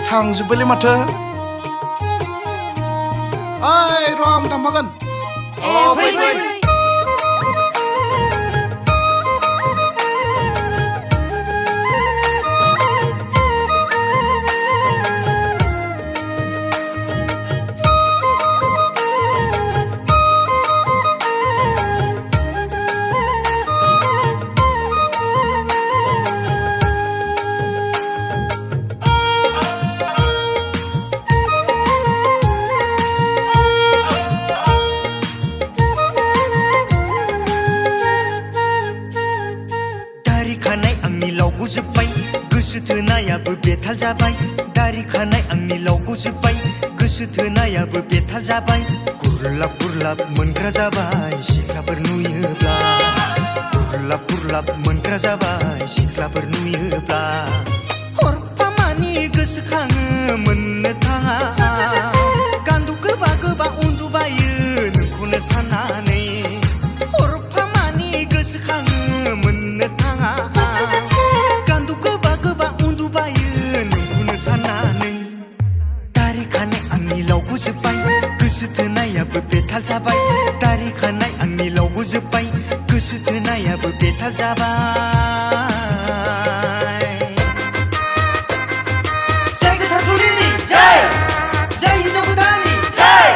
थांजोब्बायलै माथो ओइ र' आं थांफागोन फै फै जोब्बाय गोसो थोनायाबो बेथाल जाबाय दारि खानाय आंनि लावखौ जोब्बाय गोसो थोनायाबो बेथाल जाबाय गुरलाब गुरलाब मोनग्रा जाबाय सिख्लाफोर नुयोब्ला गुरलाब गुरलाब मोनग्रा जाबाय सिख्लाफोर नुयोब्ला हरफामानि गोसोखाङो मोननो थाङा गान्दु गोबा गोबा उन्दुबायो नोंखौनो साननानै हरफामानि गोसोखाङो मोननो थाङा साननानै दारि खानाय आंनि लावखौ जोब्बाय गोसो थोनायाबो बेथाल जाबाय दारि खानाय आंनि लावखौ जोब्बाय गोसो थोनायाबो बेथाल जाबाय जय गोथार जुलिनि जय जय हिन्जाव गोदाननि जय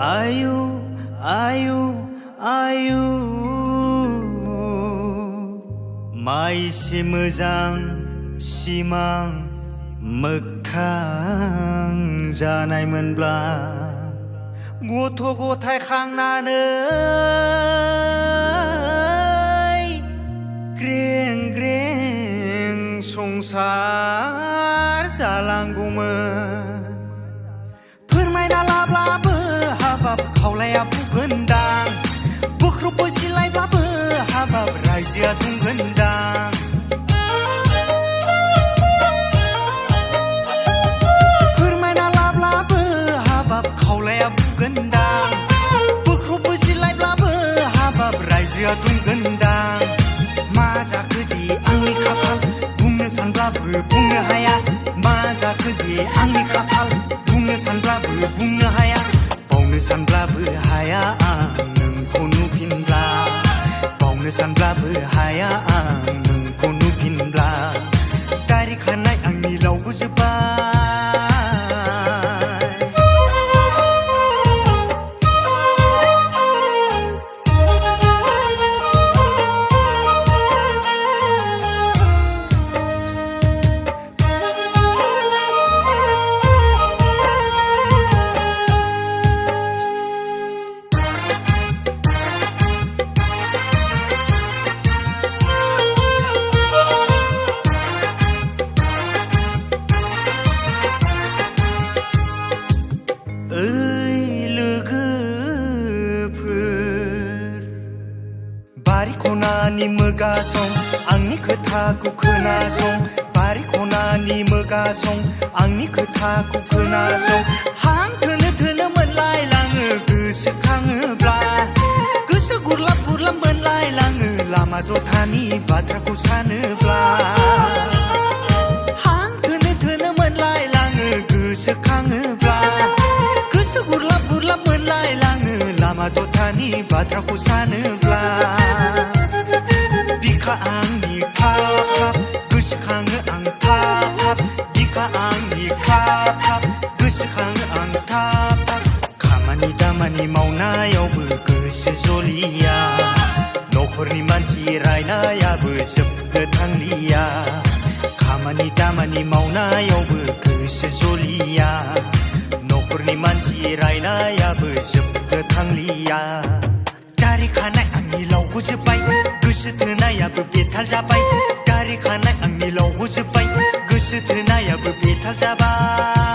आयु आयु आयु माइसि मोजां सिमां मोगथां जानायमोनब्ला गथ' गथाय खांनानै ग्रें ग्रें संसार जालांगौमोन फोरमायना लाब्लाबो हाबाब खावलाया बुगोनदां बोख्रबबो सिलायब्लाबो हाबाब रायजोआ दुंगोनदां फोरमायना लाब्लाबो हाबाब खावलाया बुगोनदां बोख्रबबो सिलायब्लाबो हाबाब रायजोआ दुंगोनदां मा जाखोदि आंनि खाफाल बुंनो सानब्लाबो बुंनो हाया मा जाखोदि आंनि खाफाल बुंनो सानब्लाबो बुंनो हाया बावनो सानब्लाबो हाया आं नोंखौ नुफिनब्ला बावनो सानब्लाबो हाया आं नोंखौ नुफिनब्ला दारि खानाय आंनि लावखौ जोब्बाय बारि खनानि मोगासं आंनि खोथाखौ खोनासं बारि खनानि मोगासं आंनि खोथाखौ खोनासं हां थोनो थोनो मोनलायलाङो गोसोखाङोब्ला गोसो गुरलाब गुरलाब मोनलायलाङो लामा दथानि बाथ्राखौ सानोब्ला हां थोनो थोनो मोनलायलाङो गोसोखाङोब्ला गोसो गुरलाब गुरलाब मोनलायलाङो लामा दथानि बाथ्राखौ सानोब्ला बिखा आंनि ख्लाब ख्लाब गोसोखाङो आं थाब थाब बिखा आंनि ख्लाब ख्लाब गोसोखाङो आं थाब थाब खामानि दामानि मावनायावबो गोसो जलिया न'खरनि मानसि रायनायाबो जोबनो थांलिया खामानि दामानि मावनायावबो गोसो जलिया न'खरनि मानसि रायनायाबो जोबनो थांलिया दारि खानाय आंनि लावखौ जोब्बाय गोसो थोनायाबो बेथाल जाबाय दारि खानाय आंनि लावखौ जोब्बाय गोसो थोनायाबो बेथाल जाबाय